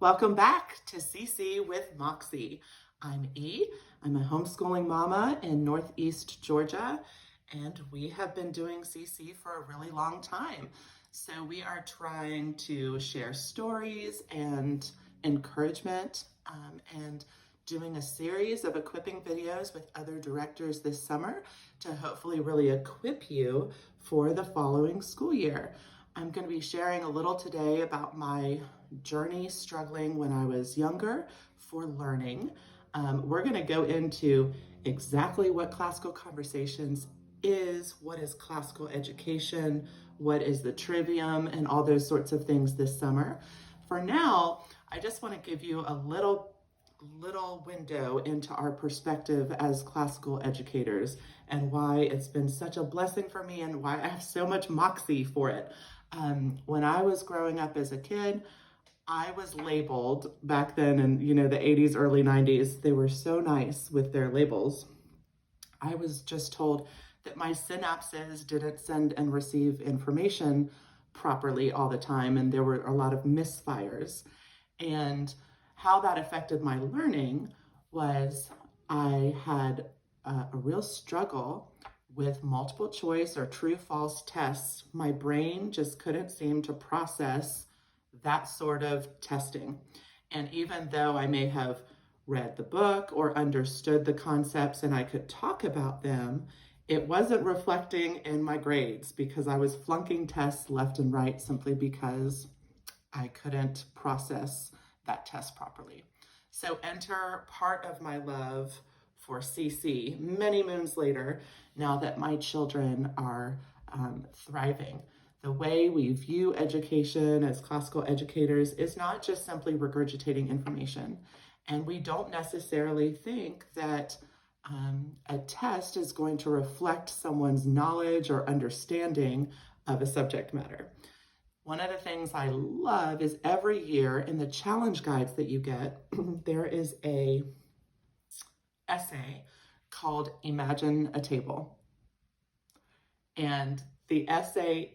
Welcome back to CC with Moxie. I'm E. I'm a homeschooling mama in Northeast Georgia, and we have been doing CC for a really long time. So we are trying to share stories and encouragement and doing a series of equipping videos with other directors this summer to hopefully really equip you for the following school year. I'm going to be sharing a little today about my journey struggling when I was younger for learning. We're going to go into exactly what Classical Conversations is, what is classical education, what is the trivium, and all those sorts of things this summer. For now, I just want to give you a little window into our perspective as classical educators and why it's been such a blessing for me and why I have so much moxie for it. When I was growing up as a kid, I was labeled back then in, the 80s, early 90s. They were so nice with their labels. I was just told that my synapses didn't send and receive information properly all the time, and there were a lot of misfires. And how that affected my learning was I had a real struggle with multiple choice or true false tests. My brain just couldn't seem to process that sort of testing. And even though I may have read the book or understood the concepts and I could talk about them, it wasn't reflecting in my grades because I was flunking tests left and right simply because I couldn't process that test properly. So enter part of my love for CC many moons later, now that my children are thriving. The way we view education as classical educators is not just simply regurgitating information. And we don't necessarily think that a test is going to reflect someone's knowledge or understanding of a subject matter. One of the things I love is every year in the challenge guides that you get, there is a essay called Imagine a Table. And the essay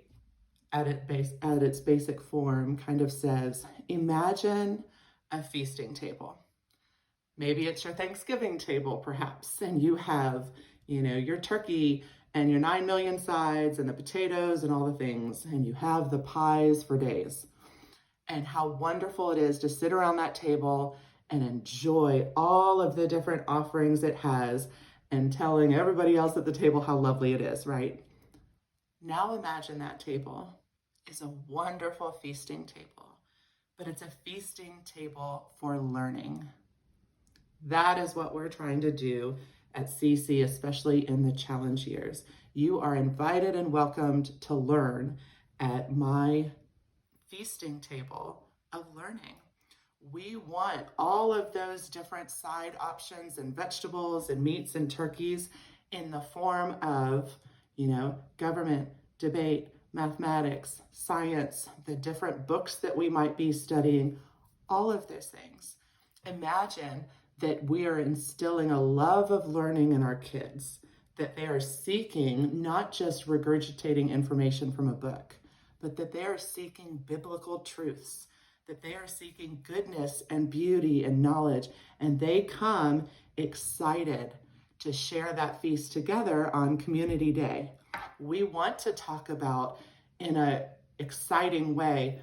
at its basic form kind of says, imagine a feasting table. Maybe it's your Thanksgiving table, perhaps, and you have, your turkey and your 9 million sides and the potatoes and all the things, and you have the pies for days. And how wonderful it is to sit around that table and enjoy all of the different offerings it has and telling everybody else at the table how lovely it is, right? Now imagine that table is a wonderful feasting table, but it's a feasting table for learning. That is what we're trying to do at CC, especially in the challenge years. You are invited and welcomed to learn at my feasting table of learning. We want all of those different side options and vegetables and meats and turkeys in the form of, government, debate, mathematics, science, the different books that we might be studying, all of those things. Imagine that we are instilling a love of learning in our kids, that they are seeking not just regurgitating information from a book, but that they are seeking biblical truths, that they are seeking goodness and beauty and knowledge, and they come excited to share that feast together on Community Day. We want to talk about in an exciting way,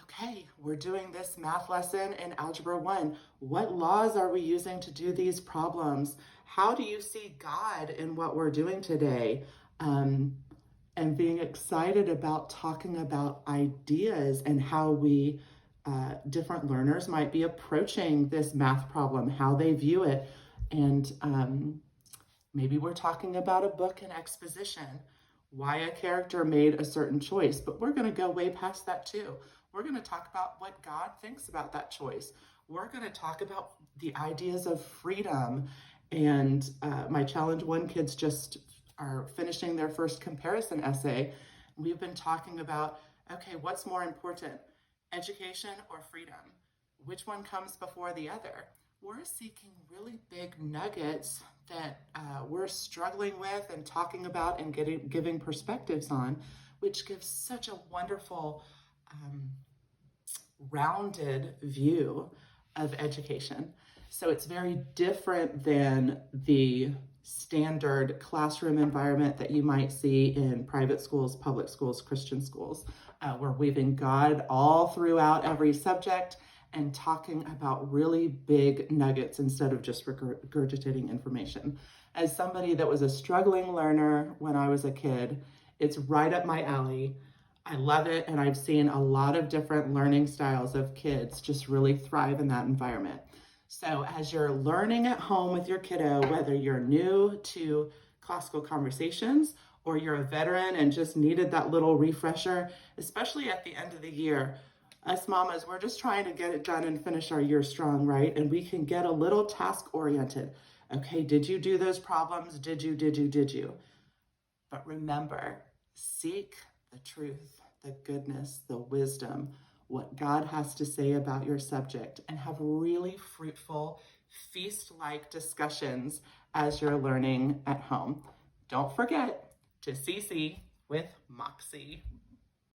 okay, we're doing this math lesson in Algebra 1. What laws are we using to do these problems? How do you see God in what we're doing today? And being excited about talking about ideas and how we, different learners might be approaching this math problem, how they view it. And maybe we're talking about a book in exposition, why a character made a certain choice, but we're going to go way past that too. We're going to talk about what God thinks about that choice. We're going to talk about the ideas of freedom. And my Challenge 1 kids just are finishing their first comparison essay. We've been talking about, okay, what's more important, education or freedom? Which one comes before the other? We're seeking really big nuggets that we're struggling with and talking about and giving perspectives on, which gives such a wonderful rounded view of education. So it's very different than the standard classroom environment that you might see in private schools, public schools, Christian schools. We're weaving God all throughout every subject and talking about really big nuggets instead of just regurgitating information. As somebody that was a struggling learner when I was a kid, it's right up my alley. I love it, and I've seen a lot of different learning styles of kids just really thrive in that environment. So as you're learning at home with your kiddo, whether you're new to classical conversations or you're a veteran and just needed that little refresher, especially at the end of the year, us mamas, we're just trying to get it done and finish our year strong, right? And we can get a little task oriented. Okay, did you do those problems? Did you? But remember, seek the truth, the goodness, the wisdom, what God has to say about your subject, and have really fruitful, feast-like discussions as you're learning at home. Don't forget to CC with Moxie.